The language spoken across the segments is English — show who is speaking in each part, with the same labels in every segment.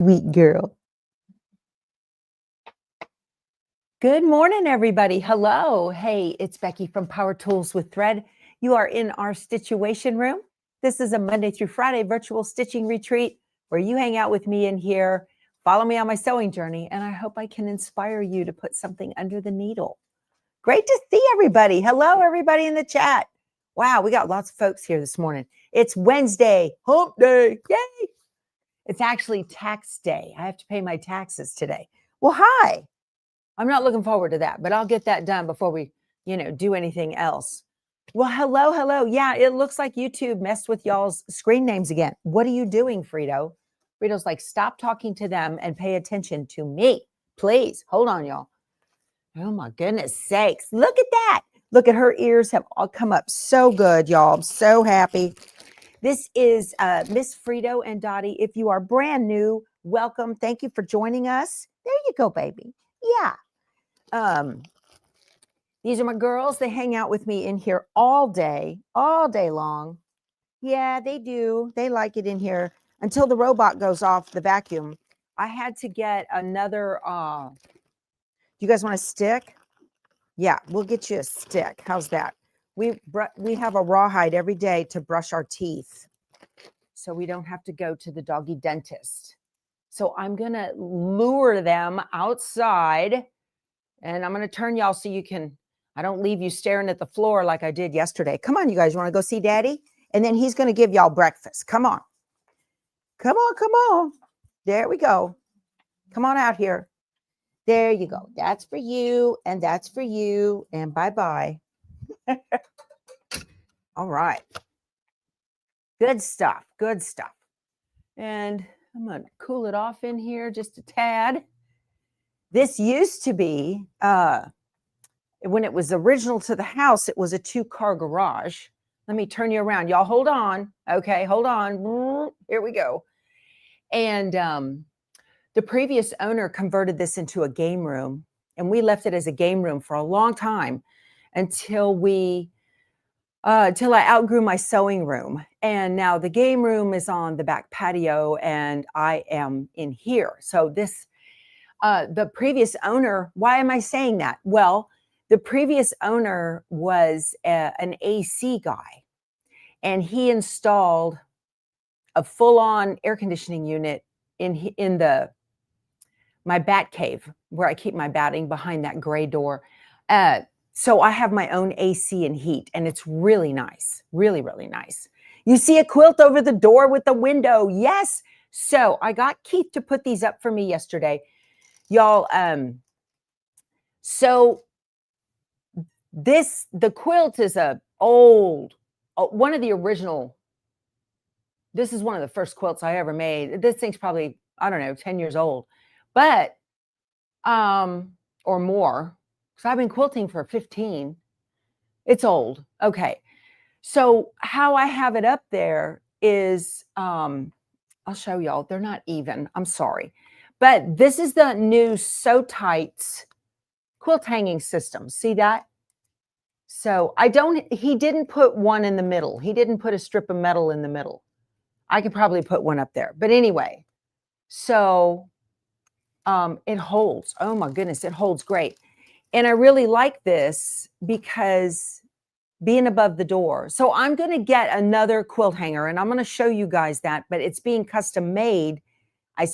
Speaker 1: Sweet girl. Good morning, everybody. Hello. Hey, it's Becky from Power Tools with Thread. You are in our Stitchuation room. This is a Monday through Friday virtual stitching retreat where you hang out with me in here, follow me on my sewing journey, and I hope I can inspire you to put something under the needle. Great to see everybody. Hello, everybody in the chat. Wow, we got lots of folks here this morning. It's Wednesday, hump day. Yay. It's actually tax day. I have to pay my taxes today. Well, hi. I'm not looking forward to that, but I'll get that done before we, do anything else. Well, hello. Yeah, it looks like YouTube messed with y'all's screen names again. What are you doing, Frito? Frito's like, stop talking to them and pay attention to me. Please, hold on, y'all. Oh my goodness sakes. Look at that. Look at her ears have all come up so good, y'all. I'm so happy. This is Miss Frito and Dottie. If you are brand new, welcome. Thank you for joining us. There you go, baby. Yeah. These are my girls. They hang out with me in here all day long. Yeah, they do. They like it in here until the robot goes off the vacuum. I had to get another, you guys want a stick? Yeah, we'll get you a stick. How's that? We have a rawhide every day to brush our teeth so we don't have to go to the doggy dentist. So I'm going to lure them outside and I'm going to turn y'all so I don't leave you staring at the floor like I did yesterday. Come on, you guys, you want to go see Daddy? And then he's going to give y'all breakfast. Come on. Come on. There we go. Come on out here. There you go. That's for you and that's for you and bye-bye. All right. Good stuff. And I'm going to cool it off in here just a tad. This used to be, when it was original to the house, it was a 2-car garage. Let me turn you around. Y'all hold on. Okay, hold on. Here we go. And the previous owner converted this into a game room. And we left it as a game room for a long time until I outgrew my sewing room. And now the game room is on the back patio and I am in here. So this, the previous owner, why am I saying that? Well, the previous owner was an AC guy and he installed a full-on air conditioning unit in my bat cave where I keep my batting behind that gray door. So I have my own AC and heat, and it's really nice, really, really nice. You see a quilt over the door with the window. Yes. So I got Keith to put these up for me yesterday. Y'all, so the quilt is one of the original. This is one of the first quilts I ever made. This thing's probably, I don't know, 10 years old, but, or more. So I've been quilting for 15. It's old. Okay. So how I have it up there is, I'll show y'all. They're not even. I'm sorry. But this is the new Sew Tights quilt hanging system. See that? So he didn't put one in the middle. He didn't put a strip of metal in the middle. I could probably put one up there. But anyway, so it holds. Oh my goodness, it holds great. And I really like this because being above the door. So I'm going to get another quilt hanger and I'm going to show you guys that, but it's being custom made. I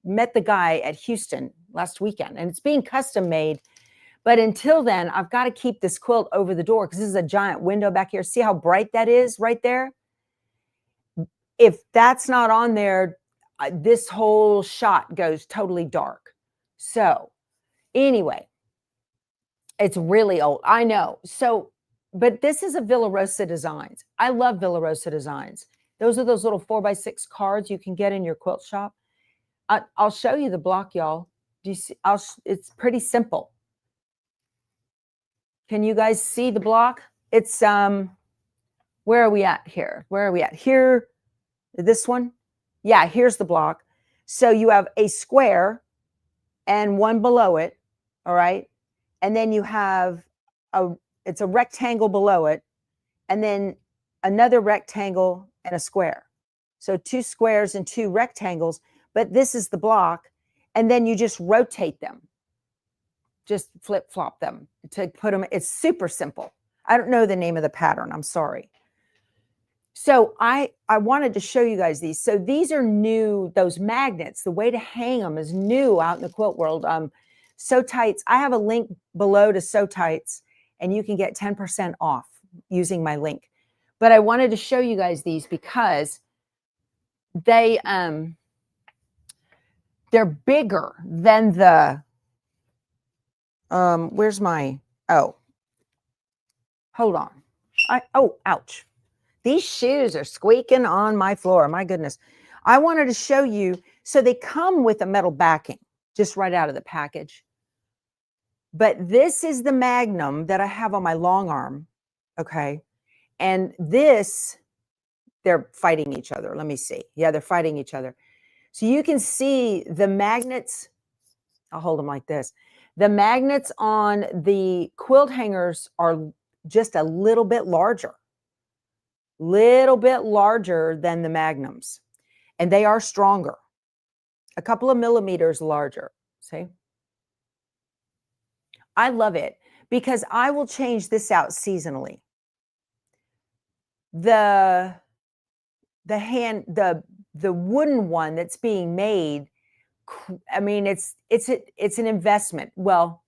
Speaker 1: met the guy at Houston last weekend and it's being custom made. But until then, I've got to keep this quilt over the door because this is a giant window back here. See how bright that is right there? If that's not on there, this whole shot goes totally dark. So anyway, it's really old. I know. So, but this is a Villa Rosa Designs. I love Villa Rosa Designs. Those are those little 4x6 cards you can get in your quilt shop. I'll show you the block, y'all. Do you see? It's pretty simple. Can you guys see the block? It's, where are we at here? Where are we at? Here, this one? Yeah, here's the block. So you have a square and one below it, all right? And then you have it's a rectangle below it, and then another rectangle and a square. So 2 squares and 2 rectangles, but this is the block. And then you just rotate them. Just flip flop them to put them. It's super simple. I don't know the name of the pattern. I'm sorry. So I wanted to show you guys these. So these are new, those magnets. The way to hang them is new out in the quilt world. Sew Tights. I have a link below to Sew Tights, and you can get 10% off using my link. But I wanted to show you guys these because they're bigger than the where's my, oh, hold on. Oh, ouch. These shoes are squeaking on my floor. My goodness. I wanted to show you. So they come with a metal backing just right out of the package. But this is the Magnum that I have on my long arm. Okay. And this, they're fighting each other. Let me see. Yeah, they're fighting each other. So you can see the magnets. I'll hold them like this. The magnets on the quilt hangers are just a little bit larger than the Magnums. And they are stronger, a couple of millimeters larger. See? I love it because I will change this out seasonally. The wooden one that's being made, I mean, it's an investment. Well,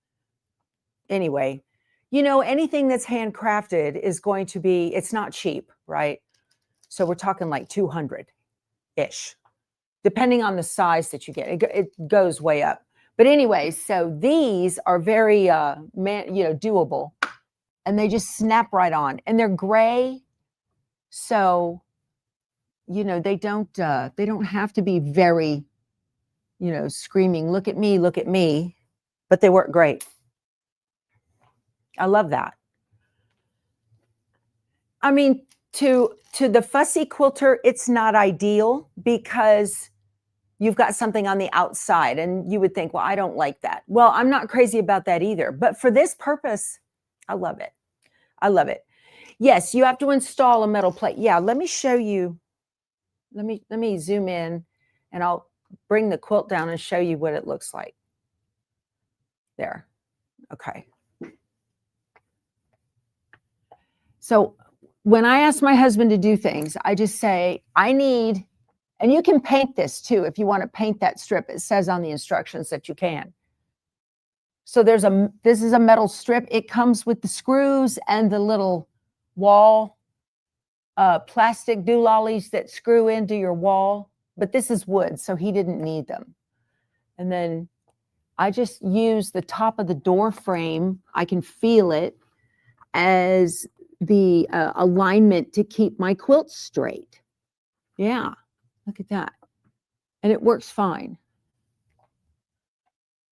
Speaker 1: anyway, you know, anything that's handcrafted is going to be, it's not cheap, right? So we're talking like 200-ish, depending on the size that you get. It goes way up. But anyway, so these are very, doable, and they just snap right on, and they're gray. So, you know, they don't have to be very, screaming, look at me, but they work great. I love that. I mean, to the fussy quilter, it's not ideal because you've got something on the outside and you would think, well, I don't like that. Well, I'm not crazy about that either. But for this purpose, I love it. I love it. Yes, you have to install a metal plate. Yeah, let me show you. Let me zoom in and I'll bring the quilt down and show you what it looks like. There. Okay. So when I ask my husband to do things, I just say, I need, and you can paint this too. If you want to paint that strip, it says on the instructions that you can. So this is a metal strip. It comes with the screws and the little wall plastic doolollies that screw into your wall, but this is wood, so he didn't need them. And then I just use the top of the door frame. I can feel it as the alignment to keep my quilt straight. Yeah, look at that. And it works fine.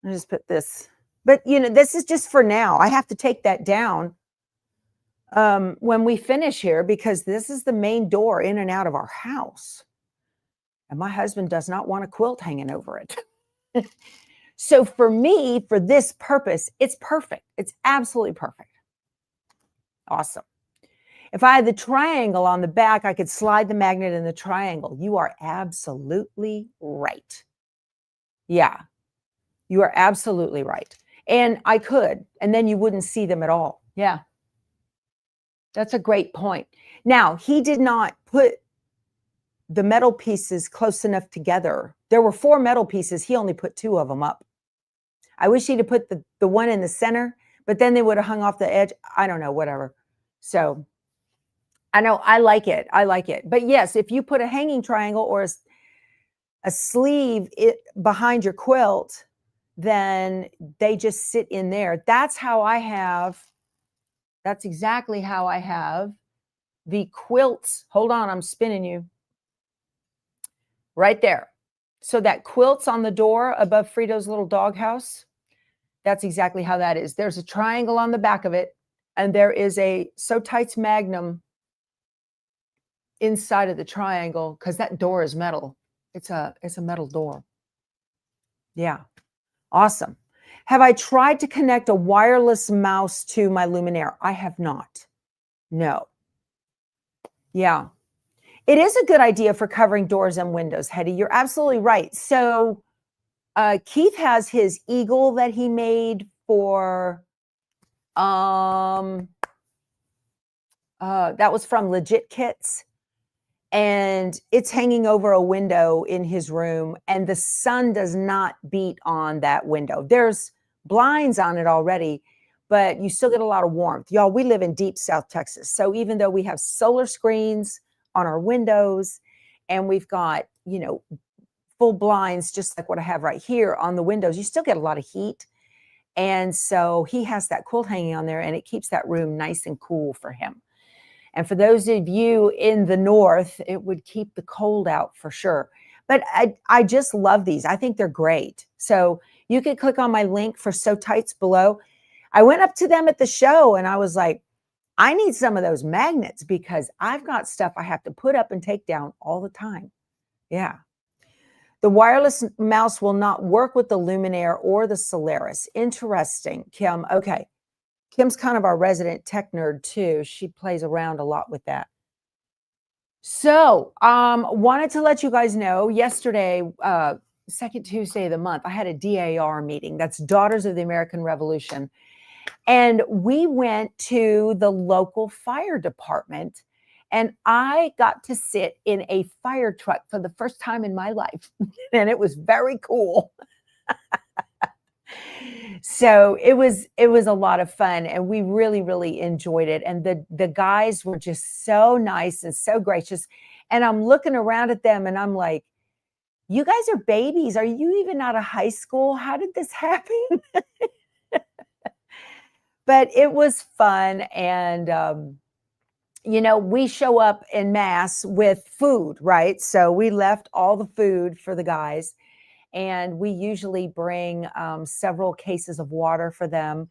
Speaker 1: I just put this, but this is just for now. I have to take that down when we finish here because this is the main door in and out of our house. And my husband does not want a quilt hanging over it. So for me, for this purpose, it's perfect. It's absolutely perfect. Awesome. If I had the triangle on the back, I could slide the magnet in the triangle. You are absolutely right. Yeah, you are absolutely right. And I could, and then you wouldn't see them at all. Yeah, that's a great point. Now, he did not put the metal pieces close enough together. There were 4 metal pieces. He only put 2 of them up. I wish he'd have put the one in the center, but then they would have hung off the edge. I don't know, whatever. So I know I like it. I like it. But yes, if you put a hanging triangle or a sleeve behind your quilt, then they just sit in there. That's exactly how I have the quilts. Hold on, I'm spinning you. Right there. So that quilt's on the door above Frito's little doghouse. That's exactly how that is. There's a triangle on the back of it, and there is a Sew Tights Magnum inside of the triangle because that door is metal. It's a metal door. Yeah. Awesome. Have I tried to connect a wireless mouse to my Luminaire? I have not. No. Yeah. It is a good idea for covering doors and windows, Hetty. You're absolutely right. So Keith has his eagle that he made for that was from Legit Kits, and it's hanging over a window in his room, and the sun does not beat on that window. There's blinds on it already, but you still get a lot of warmth. Y'all, we live in deep South Texas. So even though we have solar screens on our windows and we've got, full blinds, just like what I have right here on the windows, you still get a lot of heat. And so he has that quilt hanging on there, and it keeps that room nice and cool for him. And for those of you in the north, it would keep the cold out for sure. But I just love these. I think they're great. So you can click on my link for Sew Tights below. I went up to them at the show and I was like, I need some of those magnets because I've got stuff I have to put up and take down all the time. Yeah. The wireless mouse will not work with the Luminaire or the Solaris. Interesting, Kim. Okay. Kim's kind of our resident tech nerd too. She plays around a lot with that. So, wanted to let you guys know yesterday, second Tuesday of the month, I had a DAR meeting. That's Daughters of the American Revolution. And we went to the local fire department, and I got to sit in a fire truck for the first time in my life. And it was very cool. So it was a lot of fun, and we really, really enjoyed it. And the guys were just so nice and so gracious. And I'm looking around at them and I'm like, you guys are babies. Are you even out of high school? How did this happen? But it was fun. And, we show up en masse with food, right? So we left all the food for the guys. And we usually bring several cases of water for them.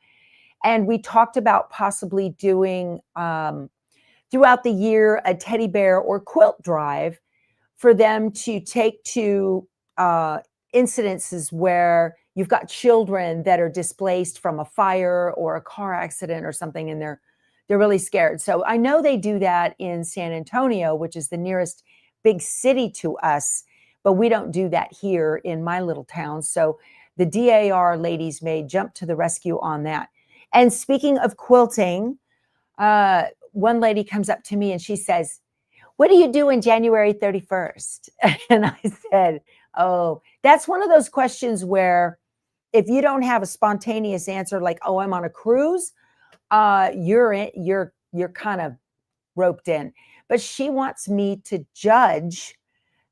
Speaker 1: And we talked about possibly doing throughout the year a teddy bear or quilt drive for them to take to incidences where you've got children that are displaced from a fire or a car accident or something, and they're really scared. So I know they do that in San Antonio, which is the nearest big city to us, but we don't do that here in my little town. So the DAR ladies may jump to the rescue on that. And speaking of quilting, one lady comes up to me and she says, what do you do on January 31st? And I said, oh, that's one of those questions where if you don't have a spontaneous answer like, oh, I'm on a cruise, you're kind of roped in. But she wants me to judge.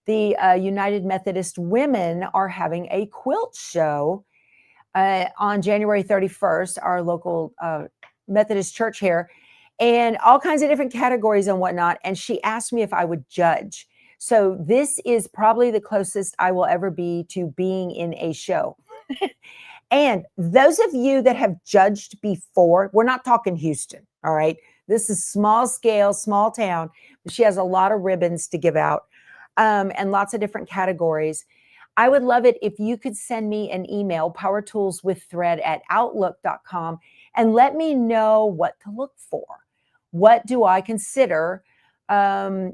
Speaker 1: The United Methodist Women are having a quilt show on January 31st, our local Methodist church here, and all kinds of different categories and whatnot. And she asked me if I would judge. So this is probably the closest I will ever be to being in a show. And those of you that have judged before, we're not talking Houston, all right? This is small scale, small town. She has a lot of ribbons to give out and lots of different categories. I would love it if you could send me an email, powertoolswiththread@outlook.com, and let me know what to look for. What do I consider? I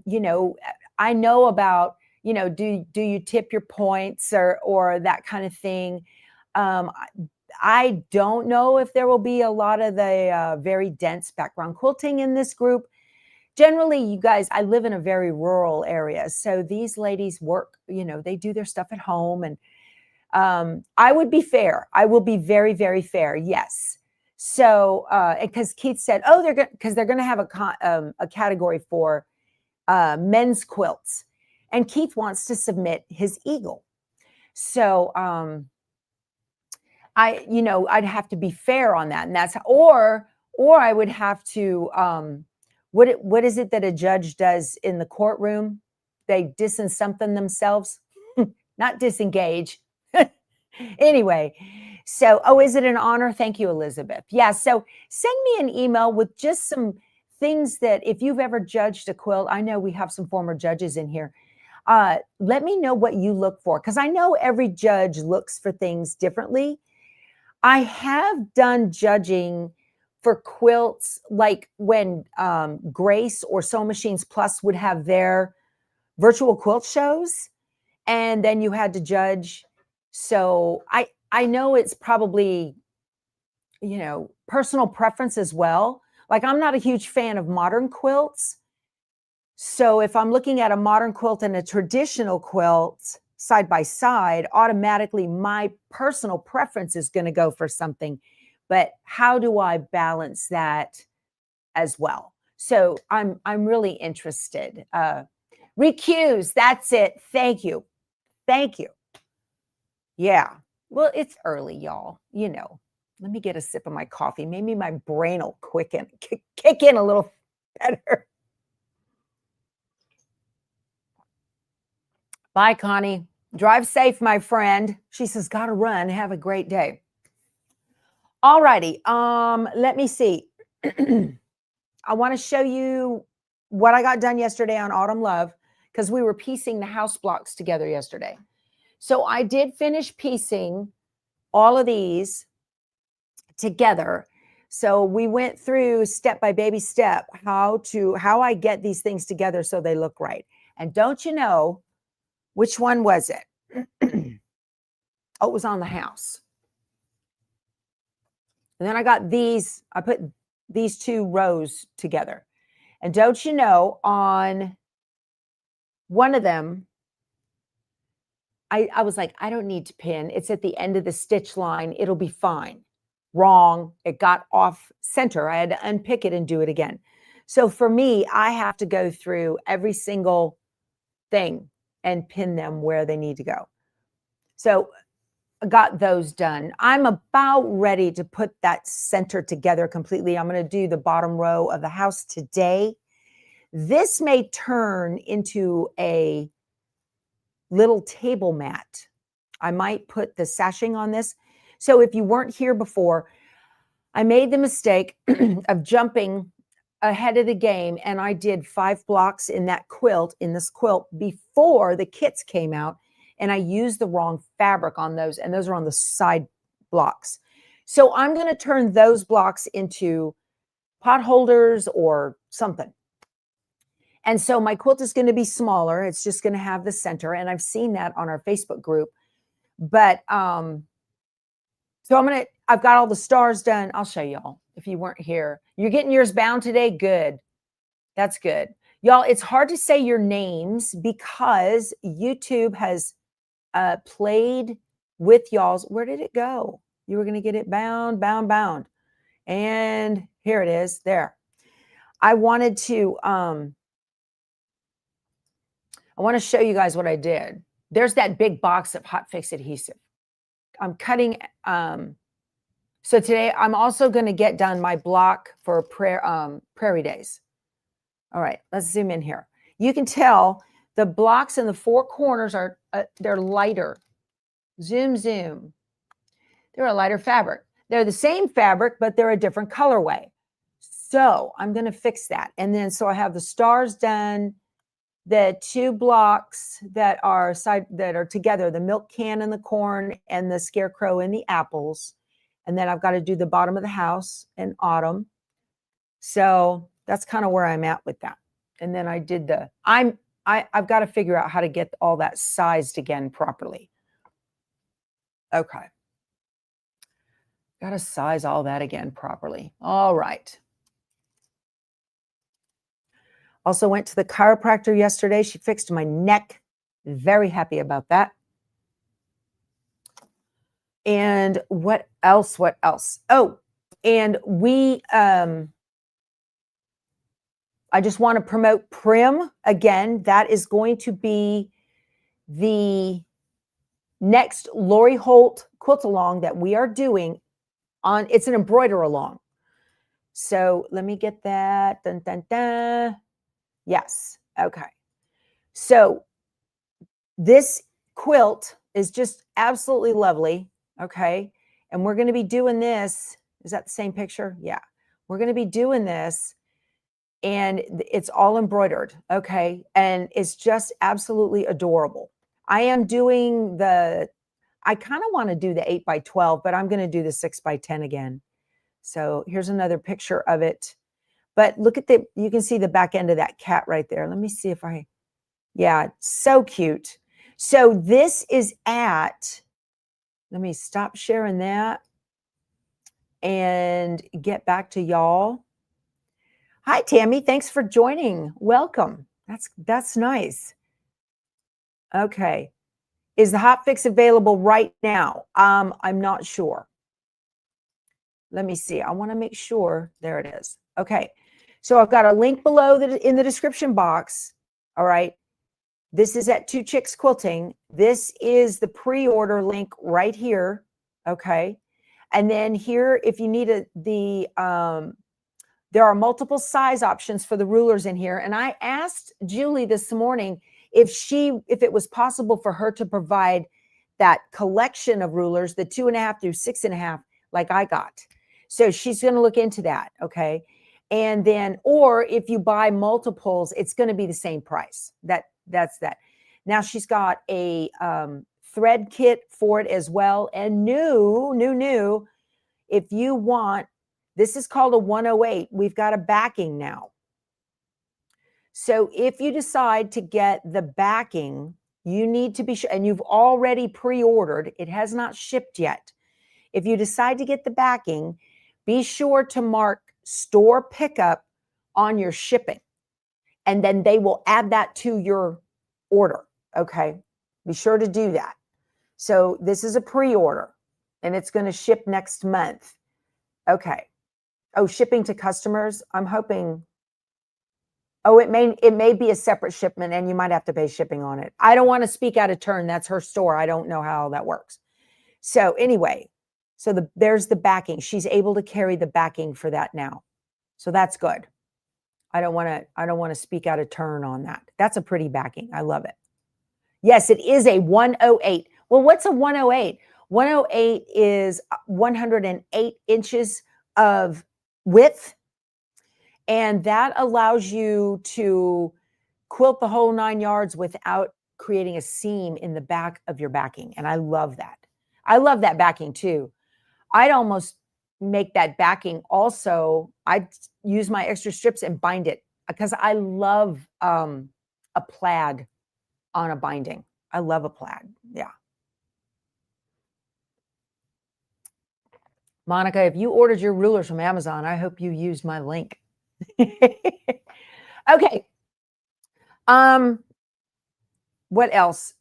Speaker 1: know about, do you tip your points or that kind of thing? I don't know if there will be a lot of the very dense background quilting in this group. Generally, you guys, I live in a very rural area. So these ladies work, they do their stuff at home. And I would be fair. I will be very, very fair. Yes. So, because Keith said, oh, they're going to have a category for men's quilts. And Keith wants to submit his eagle. So, I'd have to be fair on that. And that's, or I would have to, what is it that a judge does in the courtroom? They something themselves, not disengage. Anyway, so, is it an honor? Thank you, Elizabeth. Yeah, so send me an email with just some things that if you've ever judged a quilt, I know we have some former judges in here. Let me know what you look for, because I know every judge looks for things differently. I have done judging for quilts, like when Grace or Sew Machines Plus would have their virtual quilt shows, and then you had to judge. So I know it's probably, you know, personal preference as well. Like, I'm not a huge fan of modern quilts. So if I'm looking at a modern quilt and a traditional quilt side by side, automatically my personal preference is going to go for something. But how do I balance that as well? So I'm really interested. Recuse, that's it. Thank you. Thank you. Yeah. Well, it's early, y'all. You know, let me get a sip of my coffee. Maybe my brain will kick in a little better. Bye, Connie. Drive safe, my friend. She says, gotta run. Have a great day. All righty. Let me see. I want to show you what I got done yesterday on Autumn Love, because we were piecing the house blocks together yesterday. So I did finish piecing all of these together. So we went through step by baby step how I get these things together so they look right. And don't you know, which one was it? Oh, it was on the house. And then I got these, I put these two rows together. And don't you know, on one of them, I was like, I don't need to pin. It's at the end of the stitch line. It'll be fine. Wrong. It got off center. I had to unpick it and do it again. So for me, I have to go through every single thing and pin them where they need to go. So I got those done. I'm about ready to put that center together completely. I'm going to do the bottom row of the house today. This may turn into a little table mat. I might put the sashing on this. So if you weren't here before, I made the mistake of jumping ahead of the game, and I did 5 blocks in this quilt before the kits came out, and I used the wrong fabric on those, and those are on the side blocks. So I'm going to turn those blocks into pot holders or something. And so my quilt is going to be smaller. It's just going to have the center, and I've seen that on our Facebook group. But so I've got all the stars done. I'll show y'all if you weren't here. You're getting yours bound today? Good. That's good. Y'all, it's hard to say your names because YouTube has played with y'all's. Where did it go? You were going to get it bound. And here it is. There. I wanted to, I want to show you guys what I did. There's that big box of hot fix adhesive. I'm cutting, so today I'm also going to get done my block for Prairie Days. All right, let's zoom in here. You can tell the blocks in the 4 corners are, they're lighter. Zoom. They're a lighter fabric. They're the same fabric, but they're a different colorway. So I'm going to fix that. And then, so I have the stars done, the 2 blocks that are together, the milk can and the corn and the scarecrow and the apples. And then I've got to do the bottom of the house in autumn. So that's kind of where I'm at with that. And then I did I've got to figure out how to get all that sized again properly. Okay. Got to size all that again properly. All right. Also went to the chiropractor yesterday. She fixed my neck. Very happy about that. And what else? Oh, and we, I just want to promote Prim again. That is going to be the next Lori Holt quilt along that we are doing on. It's an embroider along. So let me get that. Dun, dun, dun. Yes. Okay. So this quilt is just absolutely lovely. Okay. And we're going to be doing this. Is that the same picture? Yeah. We're going to be doing this, and it's all embroidered. Okay. And it's just absolutely adorable. I am doing I kind of want to do the 8x12, but I'm going to do the 6x10 again. So here's another picture of it. But look at you can see the back end of that cat right there. Let me see if Yeah, so cute. So this is at, let me stop sharing that and get back to y'all. Hi, Tammy. Thanks for joining. Welcome. That's nice. Okay. Is the hot fix available right now? I'm not sure. Let me see. I want to make sure. There it is. Okay. So I've got a link below in the description box. All right. This is at Two Chicks Quilting. This is the pre-order link right here. Okay. And then here, if you need there are multiple size options for the rulers in here. And I asked Julie this morning if it was possible for her to provide that collection of rulers, the 2.5 through 6.5, like I got. So she's going to look into that. Okay. And then, or if you buy multiples, it's going to be the same price. That's that. Now she's got a thread kit for it as well. And new, if you want, this is called a 108. We've got a backing now. So if you decide to get the backing, you need to be sure, and you've already pre-ordered, it has not shipped yet. If you decide to get the backing, be sure to mark store pickup on your shipping, and then they will add that to your order. Okay. Be sure to do that. So this is a pre-order and it's going to ship next month. Okay. Oh, shipping to customers. I'm hoping. Oh, it may be a separate shipment and you might have to pay shipping on it. I don't want to speak out of turn. That's her store. I don't know how that works. So anyway, so there's the backing. She's able to carry the backing for that now. So that's good. I don't want to speak out of turn on that. That's a pretty backing. I love it. Yes, it is a 108. Well, what's a 108? 108 is 108 inches of width. And that allows you to quilt the whole 9 yards without creating a seam in the back of your backing. And I love that. I love that backing too. I'd almost make that backing also. I'd use my extra strips and bind it because I love a plaid on a binding. I love a plaid. Yeah. Monica, if you ordered your rulers from Amazon, I hope you used my link. Okay. What else?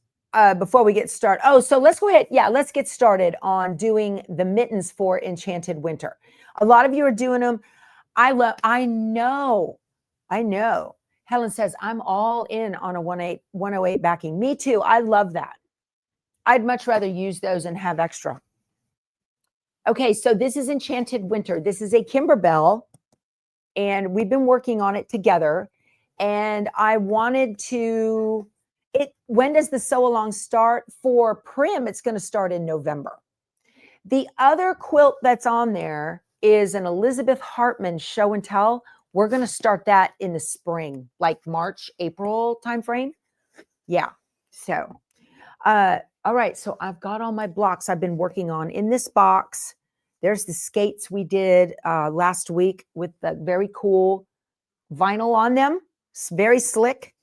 Speaker 1: Before we get started. Oh, so let's go ahead. Yeah, let's get started on doing the mittens for Enchanted Winter. A lot of you are doing them. I know. Helen says, I'm all in on a 108 backing. Me too. I love that. I'd much rather use those and have extra. Okay, so this is Enchanted Winter. This is a Kimberbell, and we've been working on it together. And I wanted to, when does the sew along start? For Prim, it's going to start in November. The other quilt that's on there is an Elizabeth Hartman show and tell. We're going to start that in the spring, like March, April timeframe. Yeah. So, all right. So I've got all my blocks I've been working on in this box. There's the skates we did last week with the very cool vinyl on them. It's very slick.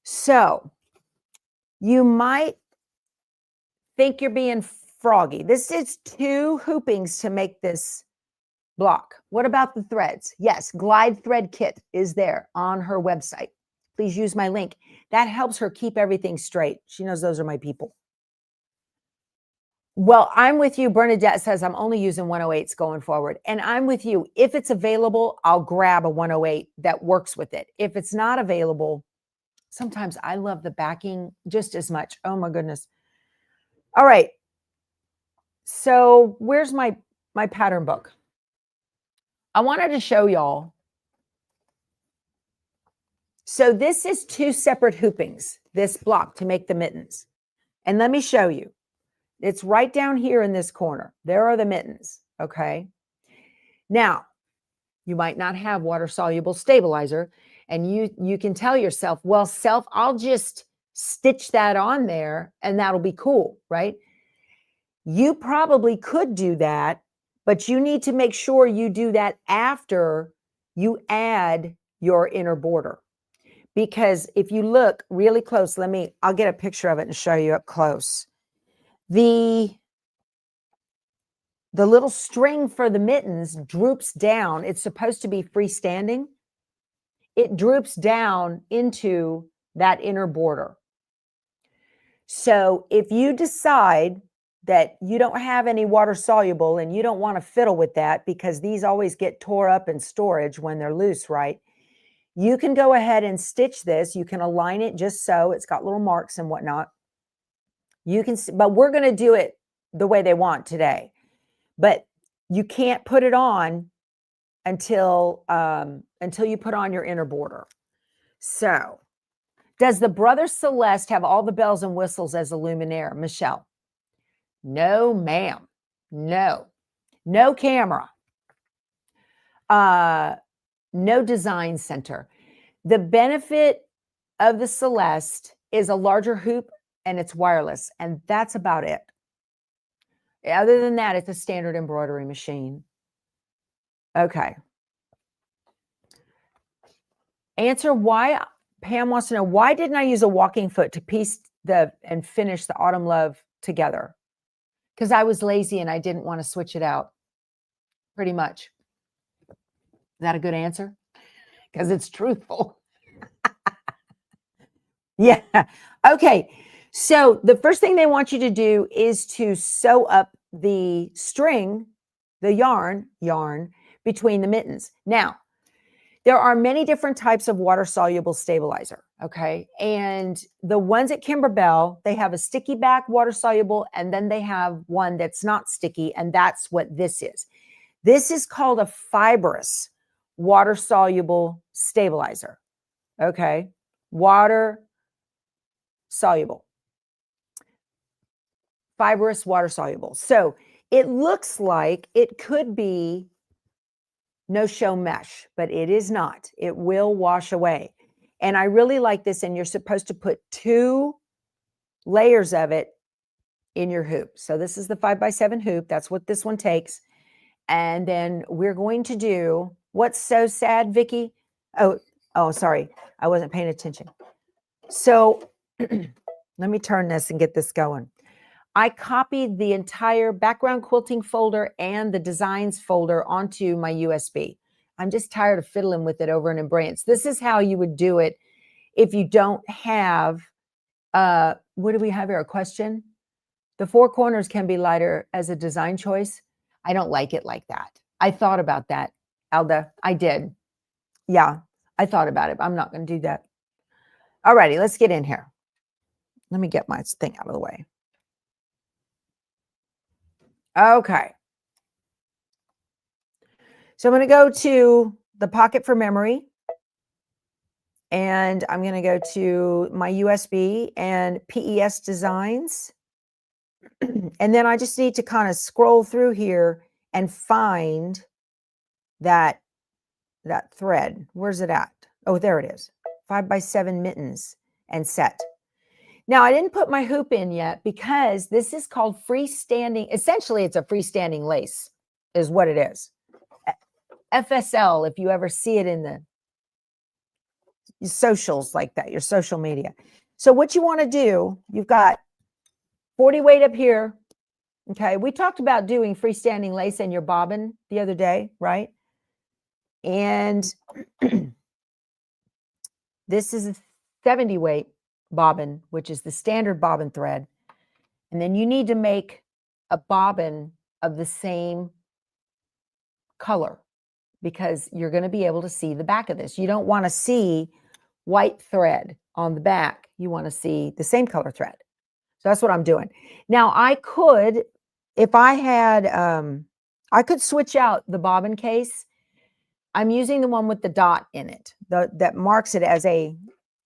Speaker 1: So you might think you're being froggy. This is 2 hoopings to make this block. What about the threads? Yes, Glide Thread Kit is there on her website. Please use my link. That helps her keep everything straight. She knows those are my people. Well, I'm with you. Bernadette says I'm only using 108s going forward. And I'm with you. If it's available, I'll grab a 108 that works with it. If it's not available, sometimes I love the backing just as much. Oh my goodness. All right. So where's my pattern book? I wanted to show y'all. So this is 2 separate hoopings, this block to make the mittens. And let me show you. It's right down here in this corner. There are the mittens, okay? Now, you might not have water-soluble stabilizer, and you can tell yourself, well, I'll just stitch that on there, and that'll be cool, right? You probably could do that, but you need to make sure you do that after you add your inner border. because if you look really close, I'll get a picture of it and show you up close. The little string for the mittens droops down. It's supposed to be freestanding. It droops down into that inner border. So if you decide that you don't have any water soluble and you don't want to fiddle with that, because these always get tore up in storage when they're loose, right? You can go ahead and stitch this. You can align it just so it's got little marks and whatnot. You can, but we're going to do it the way they want today. But you can't put it on until you put on your inner border. So, does the Brother Celeste have all the bells and whistles as a luminaire, Michelle? No, ma'am. No. No camera. No design center. The benefit of the Celeste is a larger hoop and it's wireless, and that's about it. Other than that, it's a standard embroidery machine. Okay. Answer why. Pam wants to know, why didn't I use a walking foot to piece and finish the Autumn Love together? Because I was lazy and I didn't want to switch it out. Pretty much. Is that a good answer? Because it's truthful. Yeah. Okay. So the first thing they want you to do is to sew up the string, the yarn between the mittens. Now, there are many different types of water-soluble stabilizer, okay? And the ones at Kimberbell, they have a sticky back water-soluble, and then they have one that's not sticky, and that's what this is. This is called a fibrous water-soluble stabilizer, okay? Water-soluble. Fibrous water-soluble. So it looks like it could be no-show mesh, but it is not. It will wash away. And I really like this, and you're supposed to put 2 layers of it in your hoop. So this is the 5x7 hoop. That's what this one takes. And then we're going to do, what's so sad, Vicki? Oh, sorry. I wasn't paying attention. So let me turn this and get this going. I copied the entire background quilting folder and the designs folder onto my USB. I'm just tired of fiddling with it over in Embroidery. This is how you would do it if you don't have, what do we have here, a question? The 4 corners can be lighter as a design choice. I don't like it like that. I thought about that, Alda. I did. Yeah, I thought about it. I'm not going to do that. All righty, let's get in here. Let me get my thing out of the way. Okay. So I'm going to go to the pocket for memory. And I'm going to go to my USB and PES designs. And then I just need to kind of scroll through here and find that thread. Where's it at? Oh, there it is. 5x7 mittens and set. Now, I didn't put my hoop in yet because this is called freestanding. Essentially, it's a freestanding lace is what it is. FSL, if you ever see it in the socials like that, your social media. So what you want to do, you've got 40 weight up here. Okay, we talked about doing freestanding lace in your bobbin the other day, right? And this is a 70 weight bobbin, which is the standard bobbin thread. And then you need to make a bobbin of the same color because you're going to be able to see the back of this. You don't want to see white thread on the back. You want to see the same color thread. So that's what I'm doing. Now I could, if I had, I could switch out the bobbin case. I'm using the one with the dot in it, that marks it as a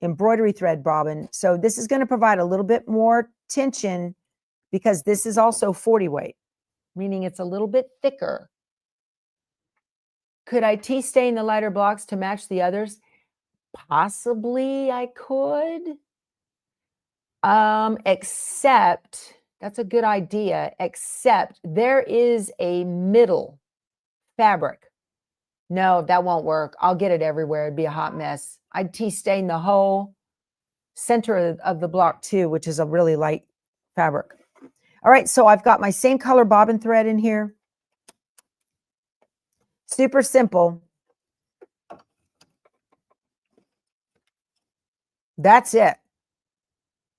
Speaker 1: embroidery thread bobbin. So this is going to provide a little bit more tension because this is also 40 weight, meaning it's a little bit thicker. Could I tea stain the lighter blocks to match the others? Possibly I could. Except, that's a good idea, except there is a middle fabric No, that won't work. I'll get it everywhere. It'd be a hot mess. I'd tea stain the whole center of the block too, which is a really light fabric. All right, so I've got my same color bobbin thread in here. Super simple. That's it.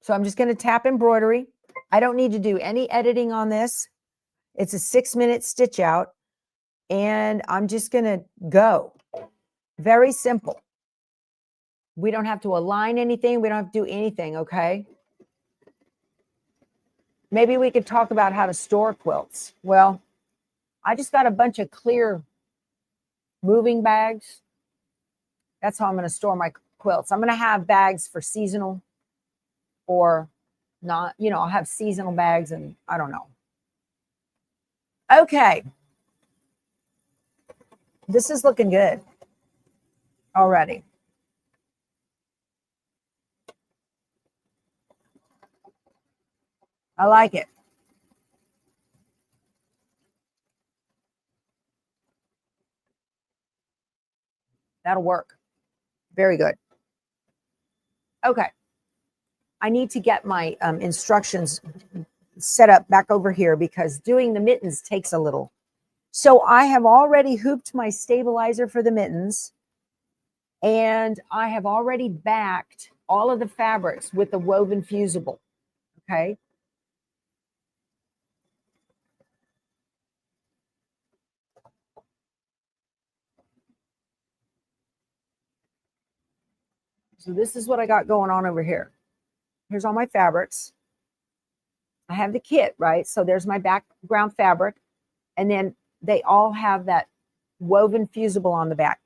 Speaker 1: So I'm just going to tap embroidery. I don't need to do any editing on this. It's a 6-minute stitch out, and I'm just going to go. Very simple. We don't have to align anything. We don't have to do anything, okay? Maybe we could talk about how to store quilts. Well, I just got a bunch of clear moving bags. That's how I'm going to store my quilts. I'm going to have bags for seasonal or not. You know, I'll have seasonal bags and I don't know. Okay. This is looking good already. I like it. That'll work. Very good. Okay. I need to get my instructions set up back over here because doing the mittens takes a little. So I have already hooped my stabilizer for the mittens, and I have already backed all of the fabrics with the woven fusible. Okay. So this is what I got going on over here. Here's all my fabrics. I have the kit, right? So there's my background fabric. And then they all have that woven fusible on the back.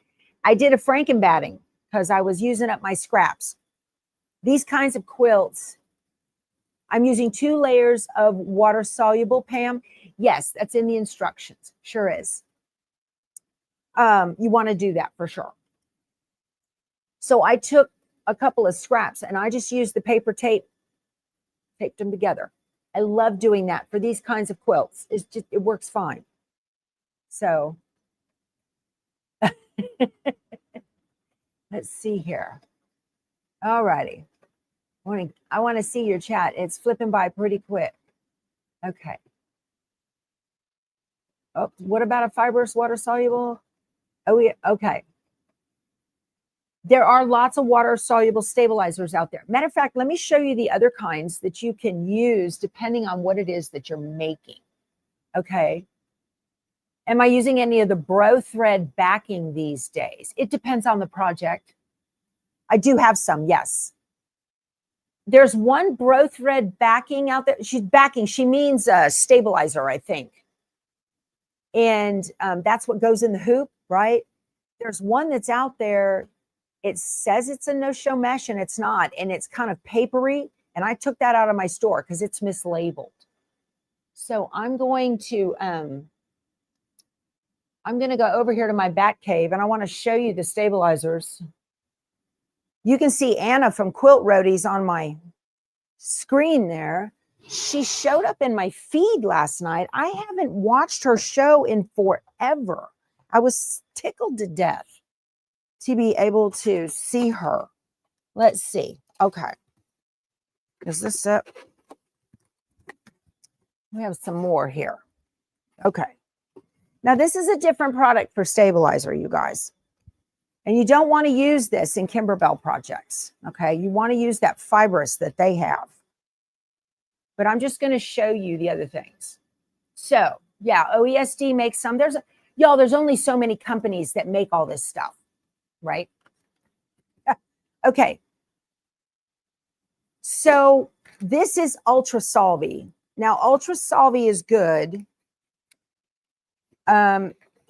Speaker 1: I did a frankenbatting because I was using up my scraps. These kinds of quilts, I'm using 2 layers of water soluble, Pam. Yes, that's in the instructions. Sure is. You want to do that for sure. So I took a couple of scraps and I just used the paper tape, taped them together. I love doing that for these kinds of quilts. It's just, it works fine. So let's see here. All righty. I want to see your chat. It's flipping by pretty quick. Okay. Oh, what about a fibrous water soluble? Oh, yeah. Okay. There are lots of water soluble stabilizers out there. Matter of fact, let me show you the other kinds that you can use depending on what it is that you're making. Okay. Am I using any of the bro thread backing these days? It depends on the project. I do have some, yes. There's one bro thread backing out there. She's backing. She means a stabilizer, I think. And that's what goes in the hoop, right? There's one that's out there. It says it's a no-show mesh, and it's not. And it's kind of papery. And I took that out of my store because it's mislabeled. So I'm going to go over here to my back cave, and I want to show you the stabilizers. You can see Anna from Quilt Roadies on my screen there. She showed up in my feed last night. I haven't watched her show in forever. I was tickled to death to be able to see her. Let's see. Okay. Is this it? We have some more here. Okay. Now, this is a different product for stabilizer, you guys. And you don't want to use this in Kimberbell projects, okay? You want to use that fibrous that they have. But I'm just going to show you the other things. So, yeah, OESD makes some. There's only so many companies that make all this stuff, right? Okay. So, this is Ultra Solvy. Now, Ultra Solvy is good.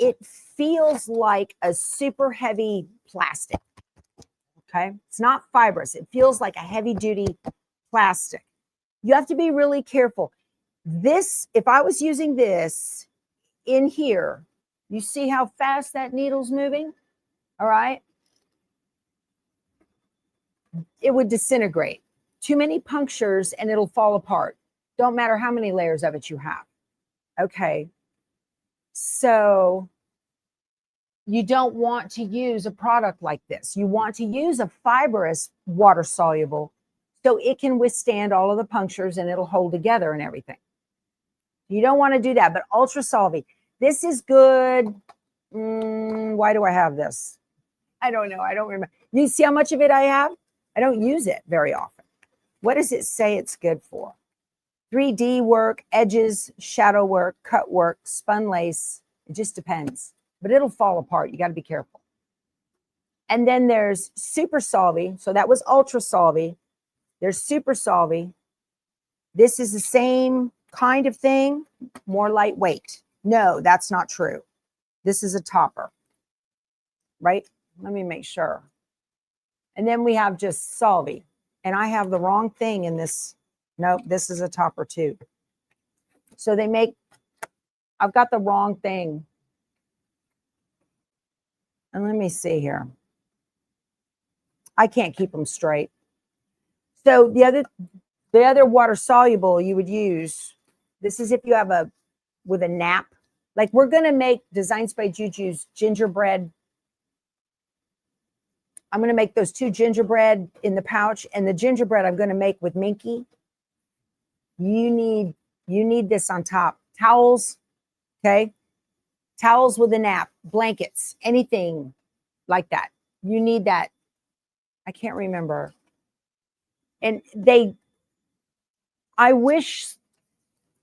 Speaker 1: It feels like a super heavy plastic. Okay. It's not fibrous. It feels like a heavy duty plastic. You have to be really careful. This, if I was using this in here, you see how fast that needle's moving? All right. It would disintegrate. Too many punctures and it'll fall apart. Don't matter how many layers of it you have. Okay. So you don't want to use a product like this. You want to use a fibrous water soluble so it can withstand all of the punctures and it'll hold together and everything. You don't want to do that, but ultra solvy. This is good. Why do I have this? I don't know. I don't remember. You see how much of it I have? I don't use it very often. What does it say it's good for? 3D work, edges, shadow work, cut work, spun lace. It just depends. But it'll fall apart. You got to be careful. And then there's super solvy. So that was ultra solvy. There's super solvy. This is the same kind of thing, more lightweight. No, that's not true. This is a topper, right? Let me make sure. And then we have just solvy. And I have the wrong thing in this. Nope, this is a topper too. So they make, I've got the wrong thing. And let me see here. I can't keep them straight. So the other water soluble you would use, this is if you have with a nap. Like we're going to make Designs by Juju's gingerbread. I'm going to make those 2 gingerbread in the pouch, and the gingerbread I'm going to make with Minky. You need this on top. Towels, okay? Towels with a nap, blankets, anything like that. You need that. I can't remember. And I wish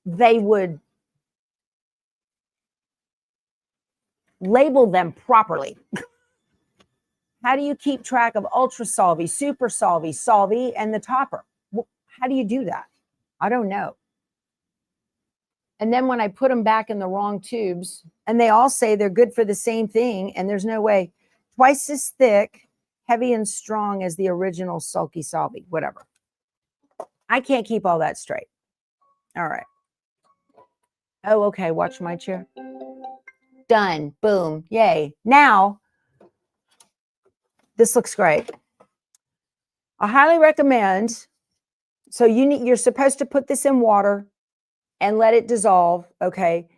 Speaker 1: they would label them properly. How do you keep track of ultra solvy, super solvy, solvy, and the topper? How do you do that? I don't know. And then when I put them back in the wrong tubes, and they all say they're good for the same thing, and there's no way. Twice as thick, heavy and strong as the original sulky solvy, whatever. I can't keep all that straight. All right. Oh, okay. Watch my chair. Done. Boom. Yay. Now, this looks great. I highly recommend. So you're supposed to put this in water and let it dissolve. Okay.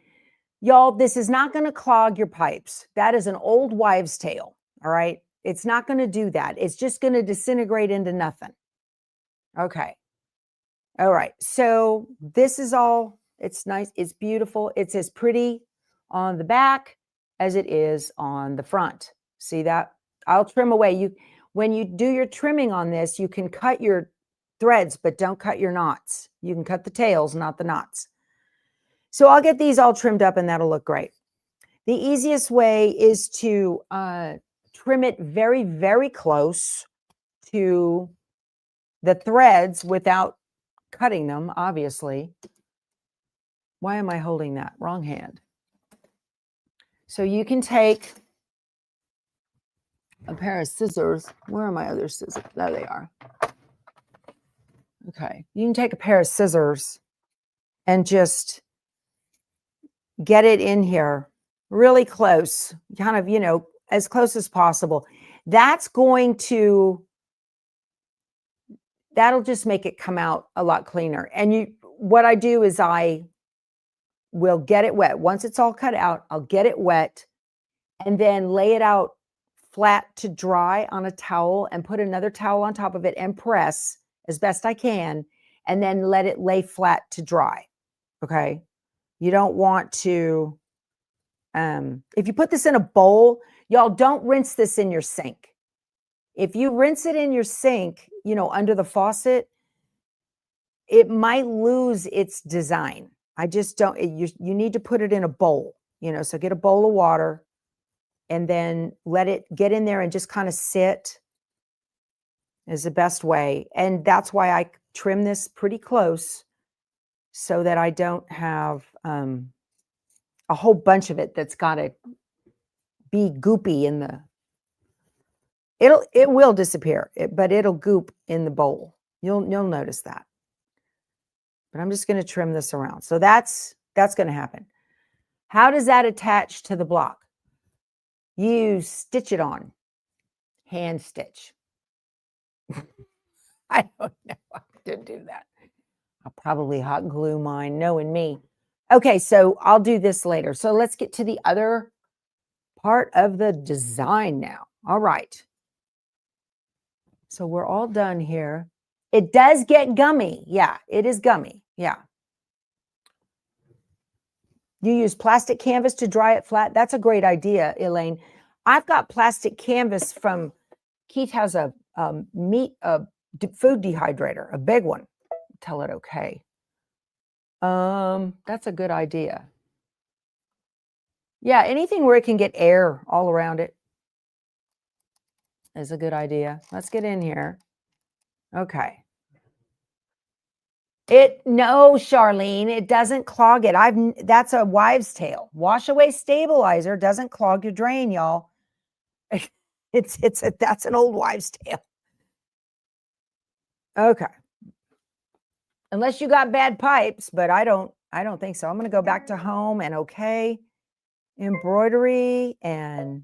Speaker 1: Y'all, this is not going to clog your pipes. That is an old wives' tale. All right. It's not going to do that. It's just going to disintegrate into nothing. Okay. All right. So this is all, it's nice. It's beautiful. It's as pretty on the back as it is on the front. See that? I'll trim away. When you do your trimming on this, you can cut your threads, but don't cut your knots. You can cut the tails, not the knots. So I'll get these all trimmed up and that'll look great. The easiest way is to trim it very, very close to the threads without cutting them, obviously. Why am I holding that? Wrong hand. So you can take a pair of scissors. Where are my other scissors? There they are. Okay. You can take a pair of scissors and just get it in here really close, kind of, as close as possible. That'll just make it come out a lot cleaner. And what I do is I will get it wet. Once it's all cut out, I'll get it wet and then lay it out flat to dry on a towel and put another towel on top of it and press as best I can, and then let it lay flat to dry. Okay. You don't want to, if you put this in a bowl, y'all don't rinse this in your sink. If you rinse it in your sink, under the faucet, it might lose its design. I just don't, you need to put it in a bowl, so get a bowl of water and then let it get in there and just kind of sit is the best way. And that's why I trim this pretty close so that I don't have a whole bunch of it that's got to be goopy in the, it will disappear, but it'll goop in the bowl. You'll notice that. But I'm just going to trim this around. So that's going to happen. How does that attach to the block? You stitch it on. Hand stitch. I don't know how to do that. I'll probably hot glue mine, knowing me. Okay, so I'll do this later. So let's get to the other part of the design now. All right. So we're all done here. It does get gummy. Yeah, it is gummy. Yeah. You use plastic canvas to dry it flat. That's a great idea, Elaine. I've got plastic canvas from Keith has a food dehydrator, a big one. Tell it okay. That's a good idea. Yeah, anything where it can get air all around it is a good idea. Let's get in here. Okay. No, Charlene, it doesn't clog it. That's a wives' tale. Wash away stabilizer doesn't clog your drain, y'all. That's an old wives' tale. Okay. Unless you got bad pipes, but I don't think so. I'm going to go back to home and okay, embroidery and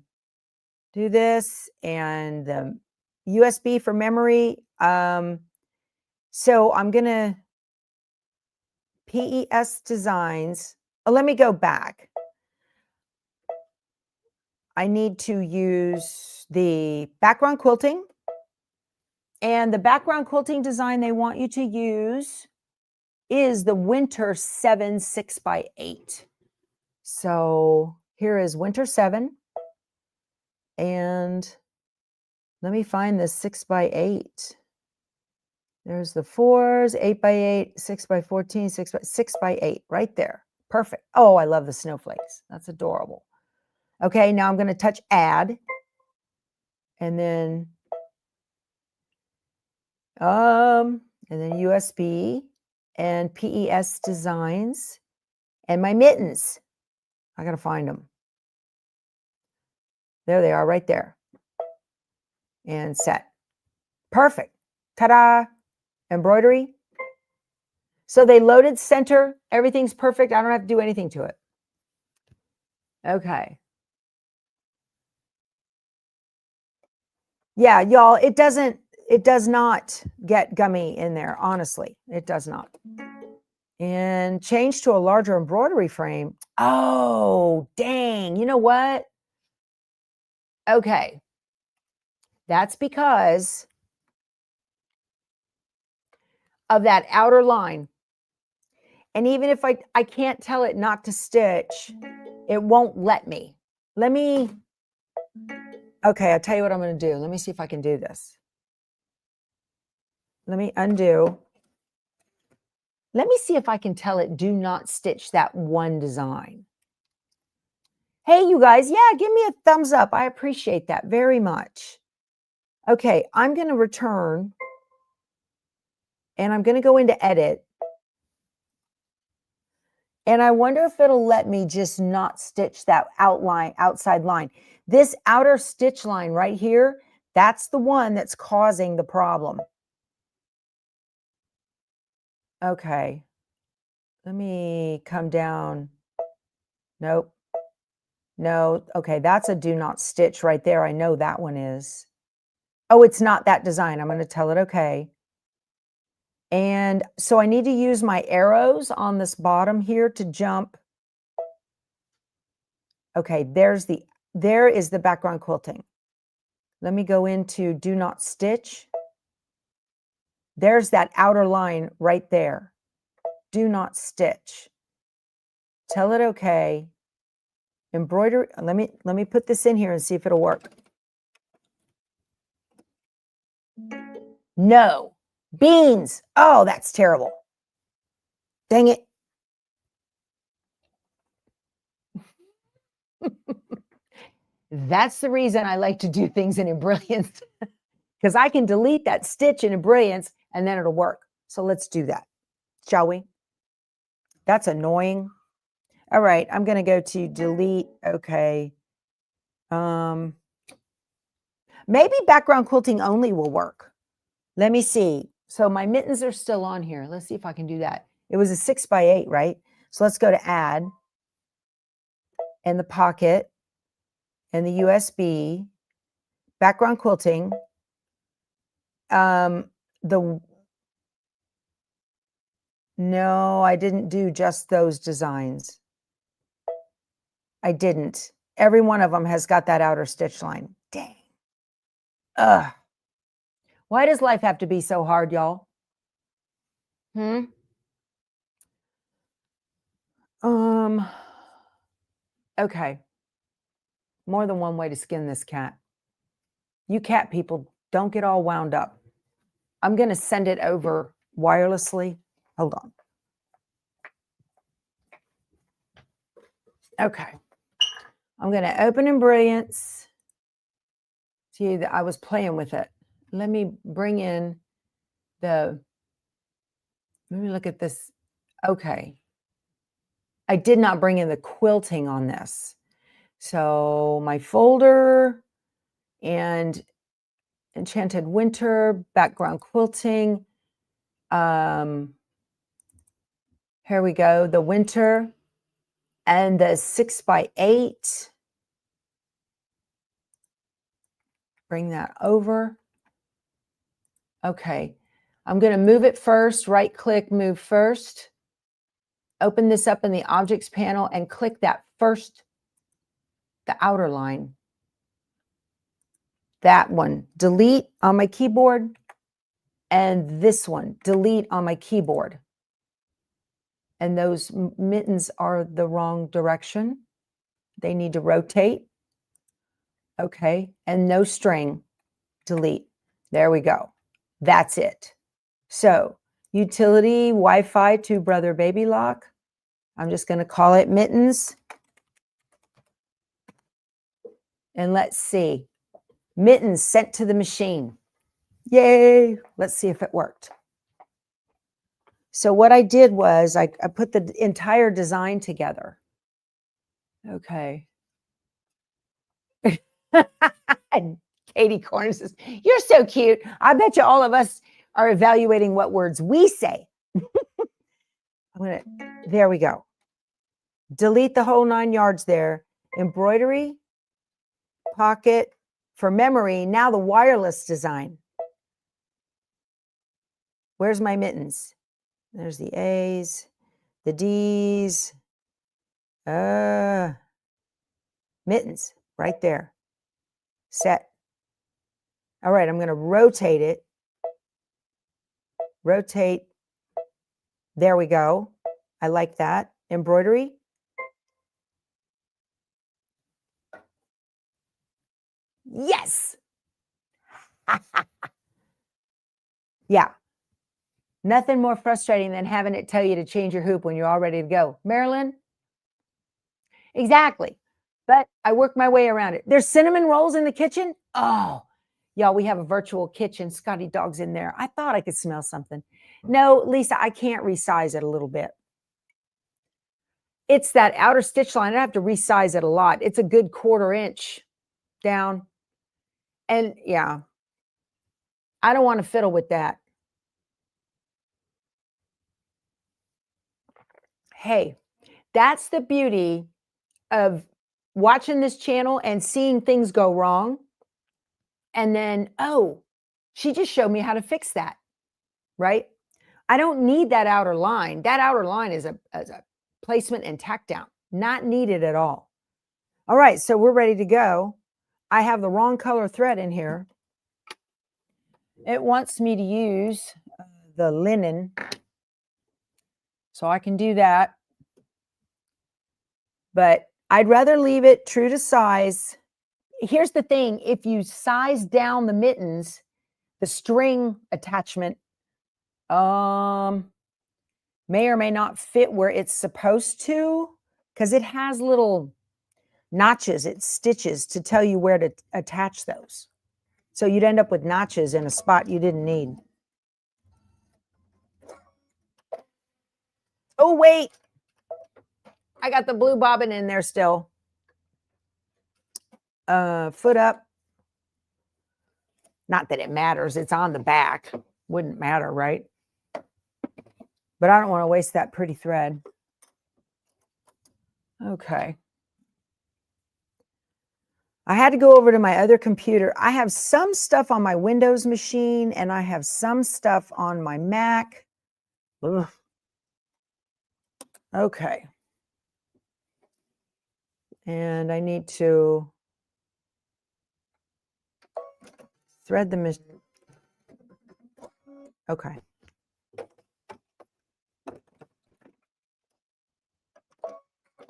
Speaker 1: do this and the USB for memory. So I'm going to PES designs. Oh, let me go back. I need to use the background quilting, and the background quilting design they want you to use is the Winter 7 6x8. So here is Winter 7, and let me find this 6x8. There's the 4s, 8x8, 6x14, 6x8, right there. Perfect. Oh, I love the snowflakes. That's adorable. Okay, now I'm going to touch add, and then USB and PES designs and my mittens. I got to find them. There they are right there. And set. Perfect. Ta-da. Embroidery. So they loaded center. Everything's perfect. I don't have to do anything to it. Okay. Yeah, y'all, it does not get gummy in there. Honestly, it does not. And change to a larger embroidery frame. Oh, dang. You know what? Okay. That's because of that outer line. And even if I can't tell it not to stitch, it won't let me. Okay, I'll tell you what I'm going to do. Let me see if I can do this. Let me undo. Let me see if I can tell it do not stitch that one design. Hey, you guys, yeah, give me a thumbs up. I appreciate that very much. Okay, I'm going to return, and I'm going to go into edit. And I wonder if it'll let me just not stitch that outside line. This outer stitch line right here, that's the one that's causing the problem. Okay. Let me come down. Nope. No. Okay, that's a do not stitch right there. I know that one is. Oh, it's not that design. I'm going to tell it okay. And so I need to use my arrows on this bottom here to jump. Okay, there is the background quilting. Let me go into do not stitch. There's that outer line right there. Do not stitch. Tell it okay. Embroidery. Let me put this in here and see if it'll work. No. Beans. Oh, that's terrible. Dang it. That's the reason I like to do things in Embrilliance, because I can delete that stitch in Embrilliance and then it'll work. So let's do that, shall we? That's annoying. All right, I'm going to go to delete. Okay. Maybe background quilting only will work. Let me see. So my mittens are still on here. Let's see if I can do that. It was a 6x8, right? So let's go to add and the pocket and the USB, background quilting. No, I didn't do just those designs. I didn't. Every one of them has got that outer stitch line. Dang. Ugh. Why does life have to be so hard, y'all? Okay. More than one way to skin this cat. You cat people, don't get all wound up. I'm going to send it over wirelessly. Hold on. Okay. I'm going to open in Brilliance. See, I was playing with it. Let me bring in let me look at this. Okay. I did not bring in the quilting on this. So my folder and Enchanted Winter, background quilting. Here we go. The winter and the 6x8. Bring that over. Okay. I'm going to move it first. Right click, move first. Open this up in the objects panel and click that first, the outer line. That one, delete on my keyboard. And this one, delete on my keyboard. And those mittens are the wrong direction. They need to rotate. Okay. And no string, delete. There we go. That's it. So utility, Wi-Fi, two brother baby lock. I'm just going to call it Mittens. And let's see. Mittens sent to the machine. Yay. Let's see if it worked. So what I did was I put the entire design together. Okay. And Katie Corner says, you're so cute. I bet you all of us are evaluating what words we say. There we go. Delete the whole 9 yards there. Embroidery, pocket, for memory. Now the wireless design. Where's my mittens? There's the A's, the D's. Mittens, right there. Set. All right, I'm going to rotate it. Rotate. There we go. I like that. Embroidery. Yes. Yeah. Nothing more frustrating than having it tell you to change your hoop when you're all ready to go. Marilyn? Exactly. But I work my way around it. There's cinnamon rolls in the kitchen. Oh, y'all, we have a virtual kitchen. Scotty Dog's in there. I thought I could smell something. No, Lisa, I can't resize it a little bit. It's that outer stitch line. I have to resize it a lot. It's a good 1/4 inch down. And yeah, I don't want to fiddle with that. Hey, that's the beauty of watching this channel and seeing things go wrong. And then, oh, she just showed me how to fix that, right? I don't need that outer line. That outer line is a placement and tack down. Not needed at all. All right, so we're ready to go. I have the wrong color thread in here. It wants me to use the linen. So I can do that. But I'd rather leave it true to size. Here's the thing. If you size down the mittens, the string attachment may or may not fit where it's supposed to, because it has little notches, it stitches to tell you where to attach those. So you'd end up with notches in a spot you didn't need. Oh, wait. I got the blue bobbin in there still. Foot up. Not that it matters. It's on the back. Wouldn't matter, right? But I don't want to waste that pretty thread. Okay. I had to go over to my other computer. I have some stuff on my Windows machine and I have some stuff on my Mac. Ugh. Okay. And I need to thread the machine. Okay.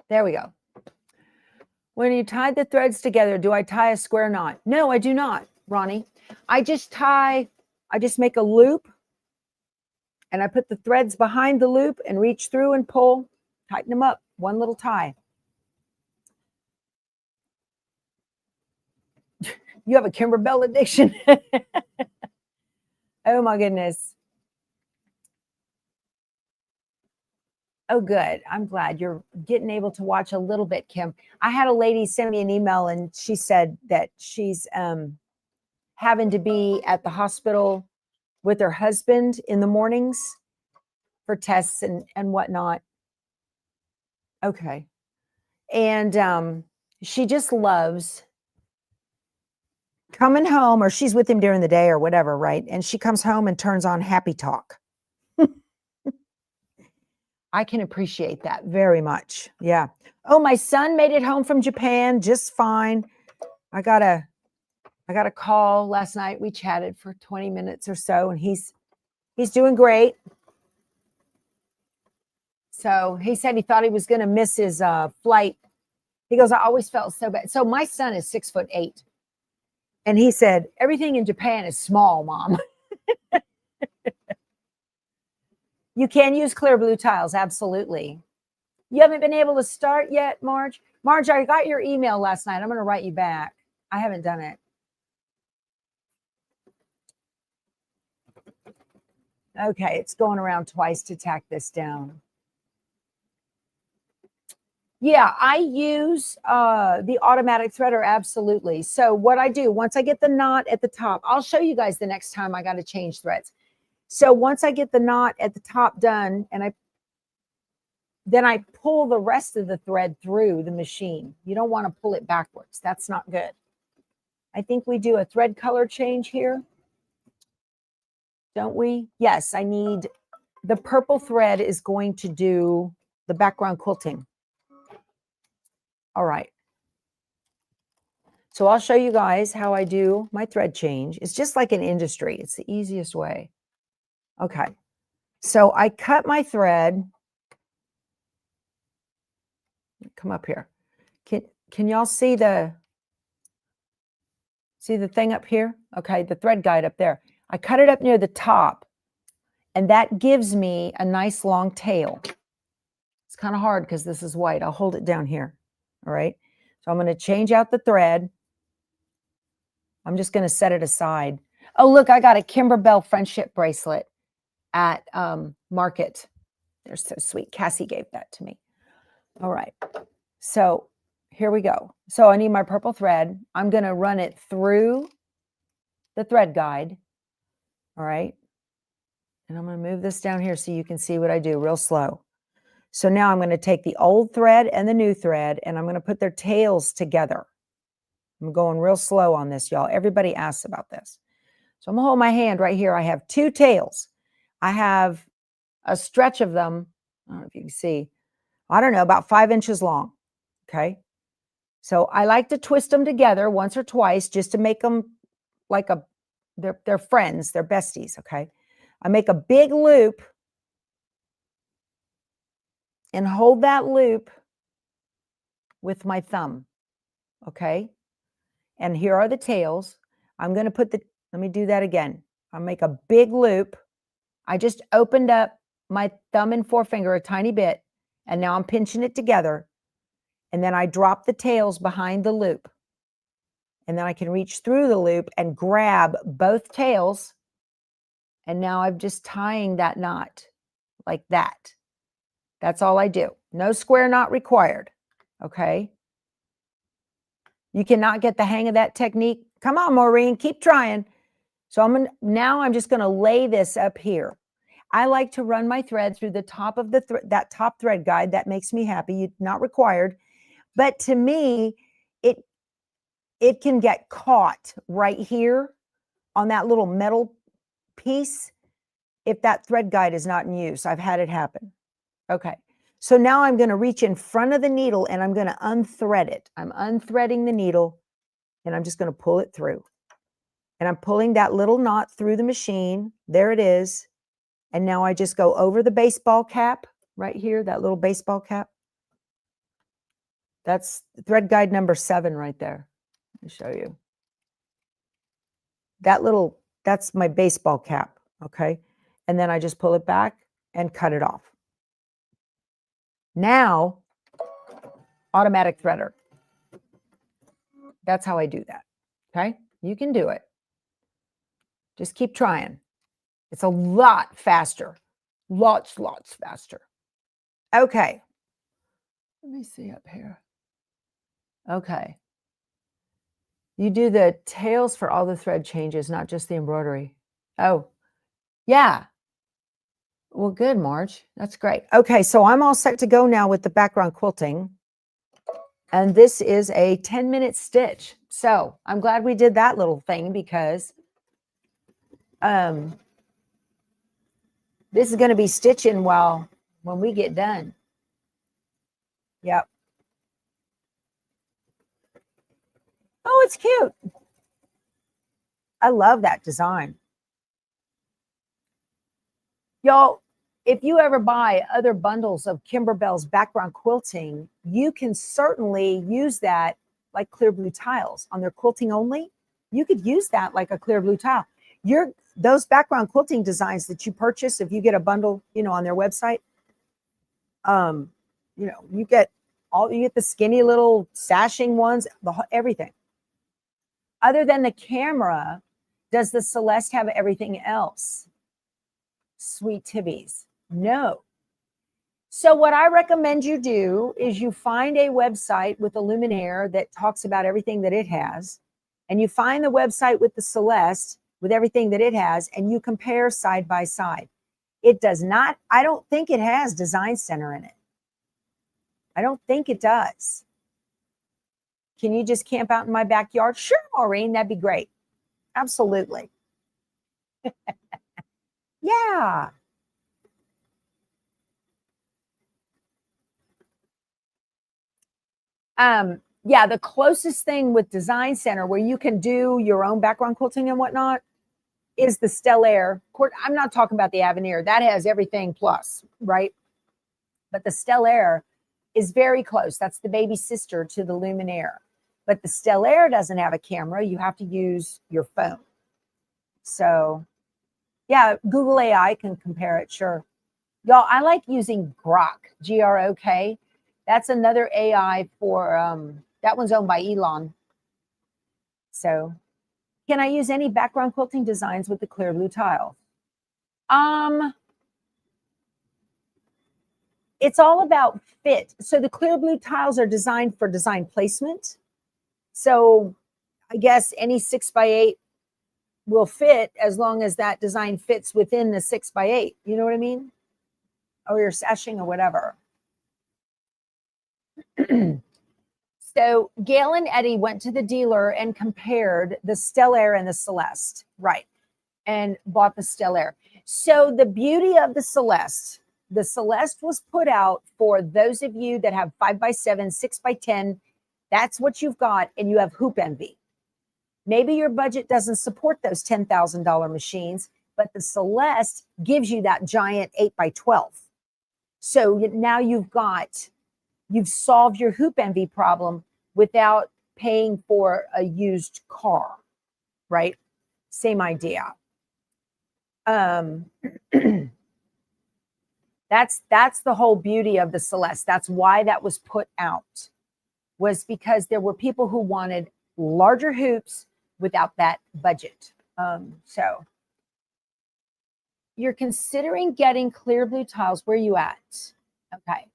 Speaker 1: There we go. When you tie the threads together, do I tie a square knot? No, I do not, Ronnie. I just make a loop and I put the threads behind the loop and reach through and pull, tighten them up, one little tie. You have a Kimberbell addiction. Oh my goodness. Oh, good. I'm glad you're getting able to watch a little bit, Kim. I had a lady send me an email and she said that she's having to be at the hospital with her husband in the mornings for tests and whatnot. Okay. And she just loves coming home, or she's with him during the day or whatever, right? And she comes home and turns on Happy Talk. I can appreciate that very much. Yeah. Oh, my son made it home from Japan just fine. I got a call last night. We chatted for 20 minutes or so, and he's doing great. So he said he thought he was going to miss his flight. He goes, I always felt so bad. So my son is 6'8". And he said, everything in Japan is small, Mom. You can use clear blue tiles, absolutely. You haven't been able to start yet, Marge? Marge, I got your email last night. I'm going to write you back. I haven't done it. Okay, it's going around twice to tack this down. Yeah, I use the automatic threader, absolutely. So what I do, once I get the knot at the top, I'll show you guys the next time I got to change threads. So once I get the knot at the top done, and then I pull the rest of the thread through the machine. You don't want to pull it backwards. That's not good. I think we do a thread color change here. Don't we? Yes, I need the purple thread is going to do the background quilting. All right. So I'll show you guys how I do my thread change. It's just like an industry. It's the easiest way. Okay. So I cut my thread. Come up here. Can y'all see the thing up here? Okay, the thread guide up there. I cut it up near the top, and that gives me a nice long tail. It's kind of hard because this is white. I'll hold it down here. All right. So I'm going to change out the thread. I'm just going to set it aside. Oh, look, I got a Kimberbell friendship bracelet at Market. They're so sweet. Cassie gave that to me. All right. So here we go. So I need my purple thread. I'm going to run it through the thread guide. All right. And I'm going to move this down here so you can see what I do real slow. So now I'm going to take the old thread and the new thread, and I'm going to put their tails together. I'm going real slow on this, y'all. Everybody asks about this. So I'm going to hold my hand right here. I have two tails. I have a stretch of them. I don't know if you can see. I don't know, about 5 inches long. Okay. So I like to twist them together once or twice just to make them like they're friends, they're besties. Okay. I make a big loop and hold that loop with my thumb. Okay. And here are the tails. I'm going to let me do that again. I'll make a big loop. I just opened up my thumb and forefinger a tiny bit, and now I'm pinching it together. And then I drop the tails behind the loop. And then I can reach through the loop and grab both tails. And now I'm just tying that knot like that. That's all I do. No square knot required. Okay. You cannot get the hang of that technique. Come on, Maureen, keep trying. So I'm just going to lay this up here. I like to run my thread through the top of that top thread guide. That makes me happy. Not required. But to me, it can get caught right here on that little metal piece if that thread guide is not in use. I've had it happen. Okay. So now I'm going to reach in front of the needle and I'm going to unthread it. I'm unthreading the needle and I'm just going to pull it through. And I'm pulling that little knot through the machine. There it is. And now I just go over the baseball cap right here, that little baseball cap. That's thread guide number 7 right there. Let me show you. That's my baseball cap, okay? And then I just pull it back and cut it off. Now, automatic threader. That's how I do that, okay? You can do it. Just keep trying. It's a lot faster. Lots faster. Okay. Let me see up here. Okay. You do the tails for all the thread changes, not just the embroidery. Oh, yeah. Well, good, Marge. That's great. Okay, so I'm all set to go now with the background quilting. And this is a 10-minute stitch. So I'm glad we did that little thing because this is going to be stitching when we get done. Yep. Oh, it's cute. I love that design. Y'all, if you ever buy other bundles of Kimberbell's background quilting, you can certainly use that like clear blue tiles on their quilting only. You could use that like a clear blue tile. Those background quilting designs that you purchase, if you get a bundle, on their website, you get the skinny little sashing ones, everything. Other than the camera, does the Celeste have everything else? Sweet Tibbies. No. So what I recommend you do is you find a website with a luminaire that talks about everything that it has, and you find the website with the Celeste with everything that it has, and you compare side by side. It does not, I don't think it has Design Center in it. I don't think it does. Can you just camp out in my backyard? Sure, Maureen, that'd be great. Absolutely. Yeah. Yeah, the closest thing with Design Center where you can do your own background quilting and whatnot is the Stellaire. I'm not talking about the Avenir. That has everything plus, right? But the Stellaire is very close. That's the baby sister to the Luminaire. But the Stellaire doesn't have a camera. You have to use your phone. So, yeah, Google AI can compare it, sure. Y'all, I like using Grok, Grok. That's another AI for, that one's owned by Elon. So, can I use any background quilting designs with the clear blue tile? It's all about fit. So the clear blue tiles are designed for design placement. So I guess any 6x8 will fit as long as that design fits within the 6x8. You know what I mean? Or you're sashing or whatever. So Gail and Eddie went to the dealer and compared the Stellaire and the Celeste, right? And bought the Stellaire. So the beauty of the Celeste was put out for those of you that have 5x7, 6x10. That's what you've got, and you have hoop envy. Maybe your budget doesn't support those $10,000 machines, but the Celeste gives you that giant 8x12. So now you've solved your hoop envy problem without paying for a used car, right? Same idea. That's the whole beauty of the Celeste. That's why that was put out, was because there were people who wanted larger hoops without that budget. So you're considering getting clear blue tiles. Where are you at? Okay.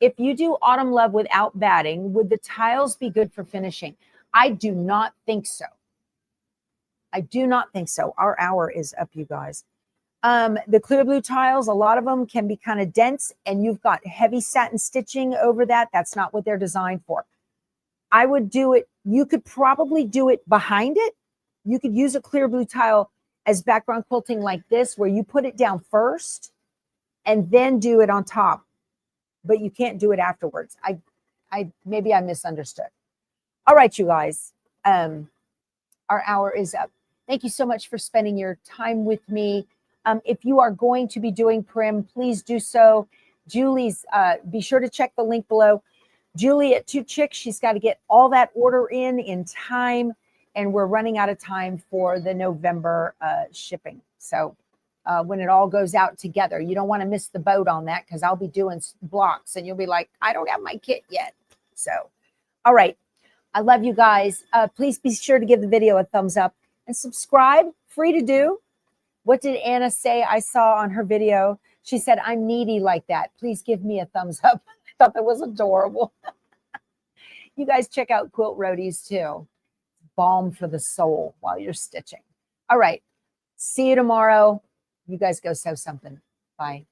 Speaker 1: If you do Autumn Love without batting, would the tiles be good for finishing? I do not think so. I do not think so. Our hour is up, you guys. The clear blue tiles, a lot of them can be kind of dense, and you've got heavy satin stitching over that. That's not what they're designed for. I would do it. You could probably do it behind it. You could use a clear blue tile as background quilting like this, where you put it down first and then do it on top. but you can't do it afterwards. Maybe I misunderstood. All right, you guys. Our hour is up. Thank you so much for spending your time with me. If you are going to be doing Prim, please do so. Julie's, be sure to check the link below. Julie at Two Chicks, she's got to get all that order in time, and we're running out of time for the November shipping. So when it all goes out together, you don't want to miss the boat on that, because I'll be doing blocks and you'll be like, I don't have my kit yet. So, all right. I love you guys. Please be sure to give the video a thumbs up and subscribe. Free to do. What did Anna say I saw on her video? She said, I'm needy like that. Please give me a thumbs up. I thought that was adorable. You guys check out Quilt Roadies too. Balm for the soul while you're stitching. All right. See you tomorrow. You guys go sew something. Bye.